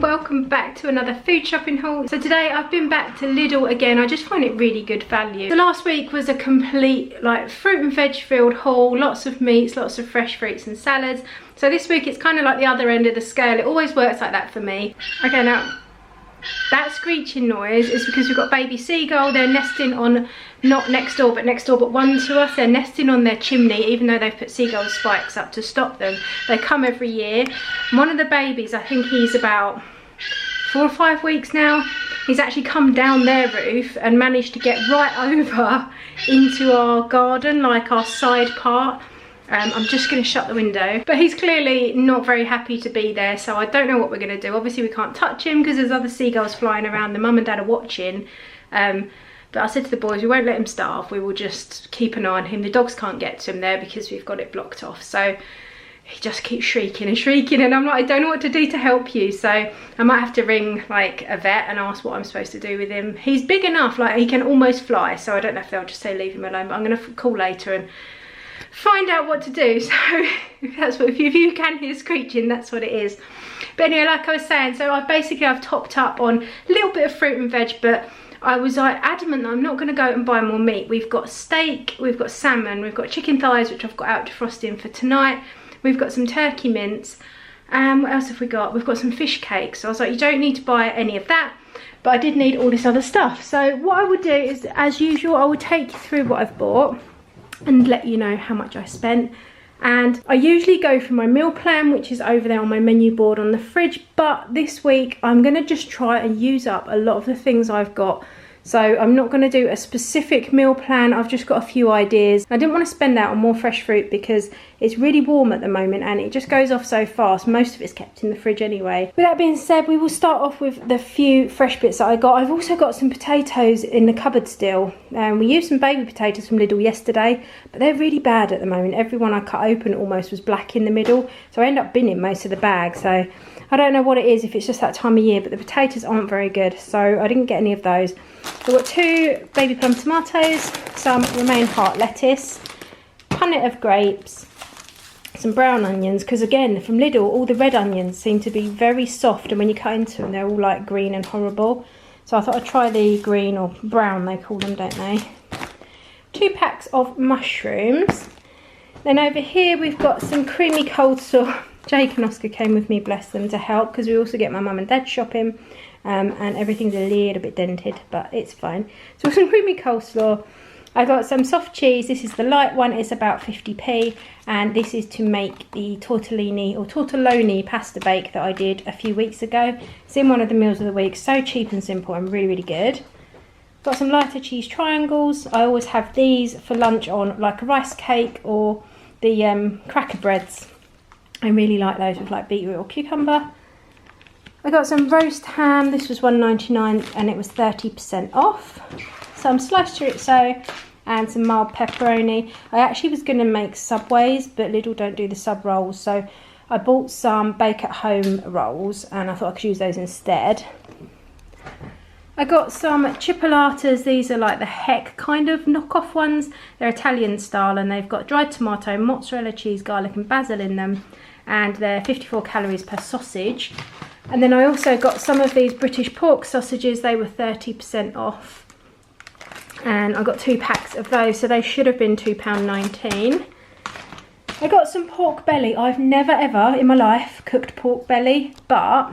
welcome back to another food shopping haul. So today I've been back to Lidl again. I just find it really good value. The last week was a complete like fruit and veg filled haul, lots of meats, lots of fresh fruits and salads. So this week it's kind of like the other end of the scale. It always works like that for me. Okay, now that screeching noise is because we've got baby seagull. They're nesting on, not next door but one to us. They're nesting on their chimney, even though they've put seagull spikes up to stop them. They come every year. One of the babies, I think he's about 4 or 5 weeks now, he's actually come down their roof and managed to get right over into our garden, like our side part. I'm just going to shut the window, but he's clearly not very happy to be there, so I don't know what we're going to do. Obviously we can't touch him because there's other seagulls flying around. The mum and dad are watching, but I said to the boys we won't let him starve, we will just keep an eye on him. The dogs can't get to him there because we've got it blocked off, so he just keeps shrieking and shrieking, and I'm like, I don't know what to do to help you. So I might have to ring like a vet and ask what I'm supposed to do with him. He's big enough, like he can almost fly, so I don't know if they'll just say leave him alone, but I'm going to call later and find out what to do. So if you can hear screeching, that's what it is. But anyway, like I was saying, so I've topped up on a little bit of fruit and veg, but I was like adamant that I'm not going to go and buy more meat. We've got steak, we've got salmon, we've got chicken thighs, which I've got out defrosting for tonight. We've got some turkey mince, and what else have we got? We've got some fish cakes. So I was like, you don't need to buy any of that, but I did need all this other stuff. So what I would do is, as usual, I would take you through what I've bought and let you know how much I spent. And I usually go for my meal plan, which is over there on my menu board on the fridge, but this week I'm going to just try and use up a lot of the things I've got. So I'm not going to do a specific meal plan, I've just got a few ideas. I didn't want to spend out on more fresh fruit because it's really warm at the moment and it just goes off so fast. Most of it's kept in the fridge anyway. With that being said, we will start off with the few fresh bits that I got. I've also got some potatoes in the cupboard still. We used some baby potatoes from Lidl yesterday, but they're really bad at the moment. Every one I cut open almost was black in the middle, so I end up binning most of the bag. So I don't know what it is, if it's just that time of year, but the potatoes aren't very good, so I didn't get any of those. I've got 2 baby plum tomatoes, some romaine heart lettuce, punnet of grapes, some brown onions, because again from Lidl all the red onions seem to be very soft, and when you cut into them they're all like green and horrible. So I thought I'd try the green, or brown they call them, don't they? 2 packs of mushrooms. Then over here we've got some creamy coleslaw. Jake and Oscar came with me, bless them, to help, because we also get my mum and dad shopping, and everything's a little bit dented, but it's fine. So some creamy coleslaw. I got some soft cheese. This is the light one, it's about 50p, and this is to make the tortellini or tortelloni pasta bake that I did a few weeks ago. It's in one of the meals of the week. So cheap and simple and really, really good. Got some lighter cheese triangles. I always have these for lunch on like a rice cake or the cracker breads. I really like those with like beetroot or cucumber. I got some roast ham. This was $1.99 and it was 30% off. Some sliced chorizo and some mild pepperoni. I actually was going to make Subways, but Lidl don't do the sub rolls, so I bought some bake at home rolls and I thought I could use those instead. I got some Chipolatas. These are like the Heck kind of knockoff ones. They're Italian style and they've got dried tomato, mozzarella cheese, garlic and basil in them, and they're 54 calories per sausage. And then I also got some of these British pork sausages. They were 30% off, and I got 2 packs of those, so they should have been £2.19. I got some pork belly. I've never ever in my life cooked pork belly, but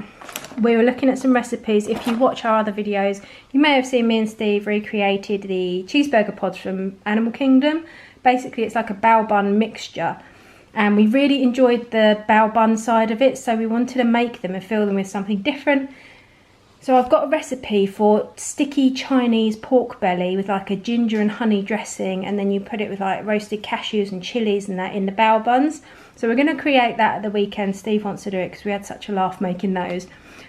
we were looking at some recipes. If you watch our other videos, you may have seen me and Steve recreated the cheeseburger pods from Animal Kingdom. Basically it's like a bao bun mixture, and we really enjoyed the bao bun side of it, so we wanted to make them and fill them with something different. So I've got a recipe for sticky Chinese pork belly with like a ginger and honey dressing, and then you put it with like roasted cashews and chilies and that in the bao buns. So we're going to create that at the weekend. Steve wants to do it because we had such a laugh making those.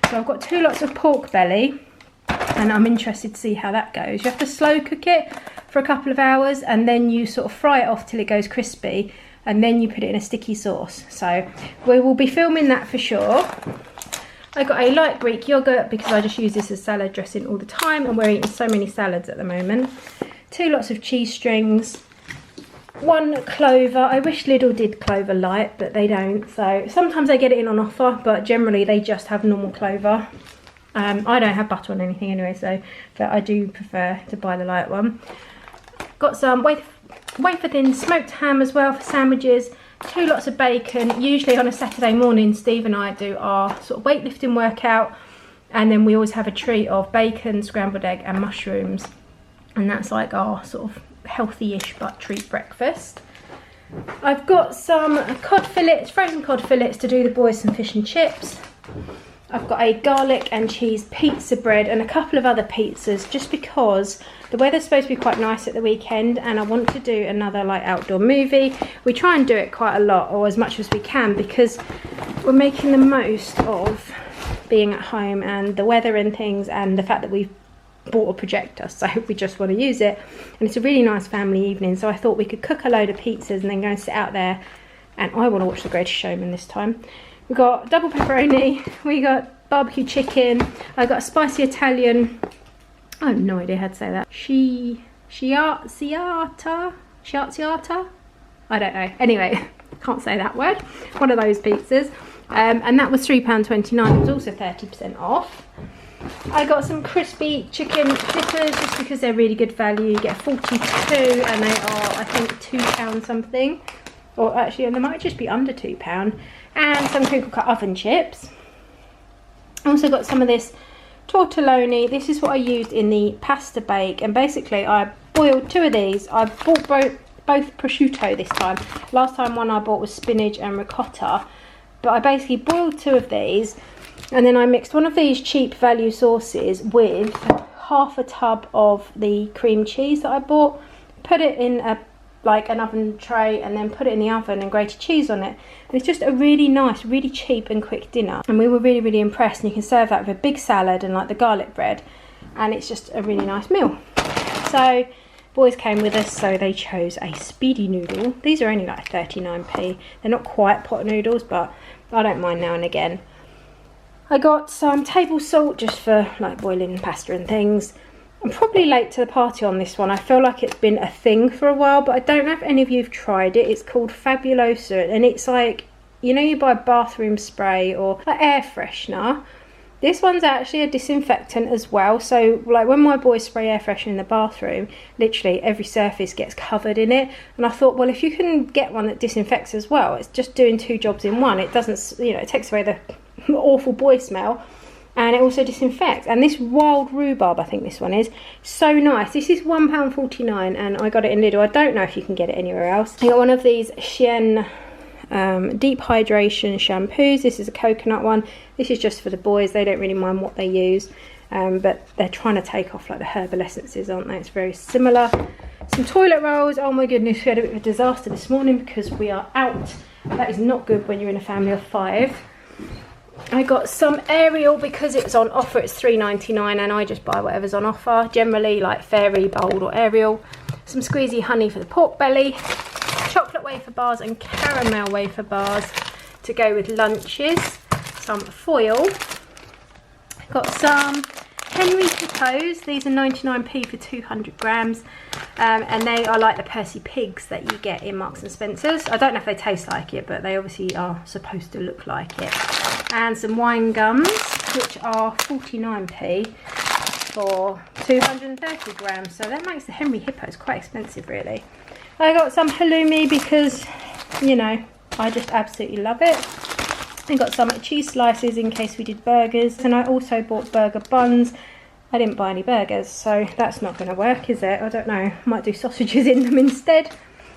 So I've got 2 lots of pork belly and I'm interested to see how that goes. You have to slow cook it for a couple of hours and then you sort of fry it off till it goes crispy, and then you put it in a sticky sauce. So we will be filming that for sure. I got a light Greek yogurt because I just use this as salad dressing all the time and we're eating so many salads at the moment. 2 lots of cheese strings. 1 clover. I wish Lidl did clover light, but they don't. So sometimes they get it in on offer, but generally they just have normal clover. I don't have butter on anything anyway, so but I do prefer to buy the light one. Got some wafer thin smoked ham as well for sandwiches. 2 lots of bacon. Usually on a Saturday morning, Steve and I do our sort of weightlifting workout, and then we always have a treat of bacon, scrambled egg and mushrooms, and that's like our sort of healthy-ish but treat breakfast. I've got some cod fillets, frozen cod fillets, to do the boys some fish and chips. I've got a garlic and cheese pizza bread and a couple of other pizzas, just because the weather's supposed to be quite nice at the weekend and I want to do another like outdoor movie. We try and do it quite a lot, or as much as we can, because we're making the most of being at home and the weather and things, and the fact that we've bought a projector, so we just want to use it, and it's a really nice family evening. So I thought we could cook a load of pizzas and then go and sit out there, and I want to watch The Greatest Showman this time. We've got double pepperoni, we got barbecue chicken, I got a spicy Italian, I have no idea how to say that, sciata, I don't know, anyway, can't say that word, one of those pizzas, and that was £3.29, it was also 30% off. I got some crispy chicken dippers just because they're really good value. You get 42 and they are, I think, £2 something, or actually they might just be under £2, and some crinkle cut oven chips. I also got some of this tortelloni. This is what I used in the pasta bake, and basically I boiled 2 of these. I bought both prosciutto this time. Last time one I bought was spinach and ricotta, but I basically boiled 2 of these, and then I mixed one of these cheap value sauces with half a tub of the cream cheese that I bought, put it in an oven tray, and then put it in the oven and grated cheese on it. And it's just a really nice, really cheap and quick dinner, and we were really impressed. And you can serve that with a big salad and like the garlic bread, and it's just a really nice meal. So boys came with us, so they chose a speedy noodle. These are only like 39p. They're not quite pot noodles, but I don't mind now and again. I got some table salt just for like boiling pasta and things. I'm probably late to the party on this one. I feel like it's been a thing for a while, but I don't know if any of you have tried it. It's called Fabulosa, and it's like, you know, you buy bathroom spray or an air freshener. This one's actually a disinfectant as well. So like when my boys spray air freshener in the bathroom, literally every surface gets covered in it. And I thought, well, if you can get one that disinfects as well, it's just doing 2 jobs in one. It doesn't, you know, it takes away the awful boy smell, and it also disinfects. And this wild rhubarb, I think this one is, so nice. This is £1.49 and I got it in Lidl. I don't know if you can get it anywhere else. I got one of these Shen deep hydration shampoos. This is a coconut one. This is just for the boys. They don't really mind what they use, but they're trying to take off like the herbal essences, aren't they? It's very similar. Some toilet rolls. Oh my goodness, we had a bit of a disaster this morning because we are out. That is not good when you're in a family of 5. I got some Ariel because it's on offer. It's £3.99 and I just buy whatever's on offer, generally like Fairy, Bold or Ariel. Some squeezy honey for the pork belly, chocolate wafer bars and caramel wafer bars to go with lunches, some foil. Got some Henry Hippos. These are 99p for 200 grams, and they are like the Percy Pigs that you get in Marks and Spencer's. I don't know if they taste like it, but they obviously are supposed to look like it. And some wine gums, which are 49p for 230 grams. So that makes the Henry Hippos quite expensive, really. I got some halloumi because, you know, I just absolutely love it. I got some cheese slices in case we did burgers, and I also bought burger buns. I didn't buy any burgers, so that's not going to work, is it? I don't know. Might do sausages in them instead.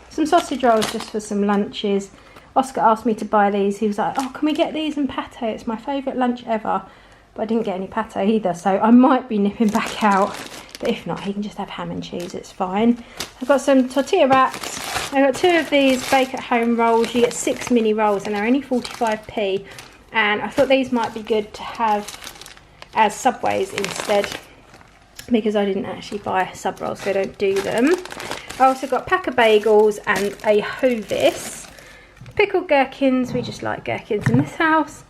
Some sausage rolls just for some lunches. Oscar asked me to buy these. He was like, oh, can we get these and pate? It's my favourite lunch ever. But I didn't get any pate either, so I might be nipping back out. But if not, he can just have ham and cheese, it's fine. I've got some Tortilla Racks. I got 2 of these bake at home rolls. You get 6 mini rolls and they're only 45p. And I thought these might be good to have as Subways instead, because I didn't actually buy sub rolls, so I don't do them. I also got a pack of bagels and a Hovis. Pickled gherkins, we just like gherkins in this house.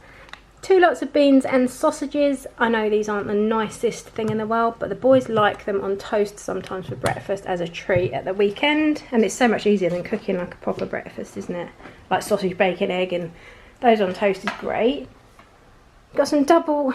2 lots of beans and sausages. I know these aren't the nicest thing in the world, but the boys like them on toast sometimes for breakfast as a treat at the weekend. And it's so much easier than cooking like a proper breakfast, isn't it? Like sausage, bacon, egg, and those on toast is great. Got some double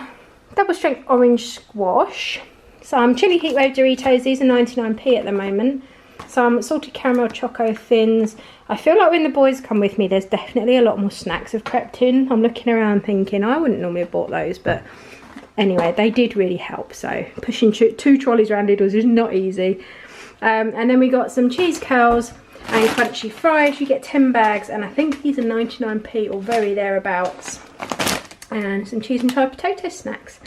strength orange squash. Some chili heatwave Doritos. These are 99p at the moment. Some salted caramel choco thins. I feel like when the boys come with me, there's definitely a lot more snacks have crept in. I'm looking around thinking I wouldn't normally have bought those, but anyway, they did really help. So pushing 2 trolleys around Lidl's is not easy. And then we got some cheese curls and crunchy fries. You get 10 bags, and I think these are 99p or very thereabouts. And some cheese and chive potato snacks.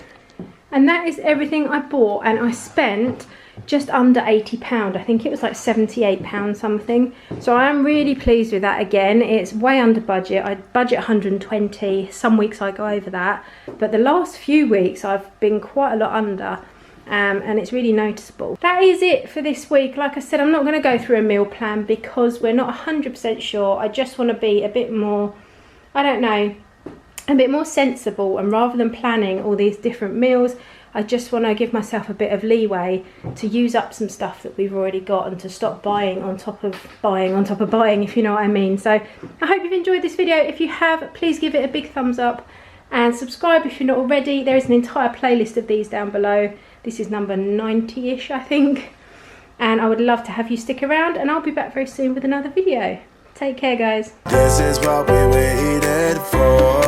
And that is everything I bought, and I spent just under £80. I think it was like £78 something. So I am really pleased with that. Again, it's way under budget. I budget 120. Some weeks I go over that, but the last few weeks I've been quite a lot under, and it's really noticeable. That is it for this week. Like I said, I'm not going to go through a meal plan because we're not 100% sure. I just want to be a bit more, I don't know, a bit more sensible, and rather than planning all these different meals, I just want to give myself a bit of leeway to use up some stuff that we've already got and to stop buying on top of buying, if you know what I mean. So I hope you've enjoyed this video. If you have, please give it a big thumbs up and subscribe if you're not already. There is an entire playlist of these down below. This is number 90-ish, I think, and I would love to have you stick around, and I'll be back very soon with another video. Take care, guys. This is what we waited for.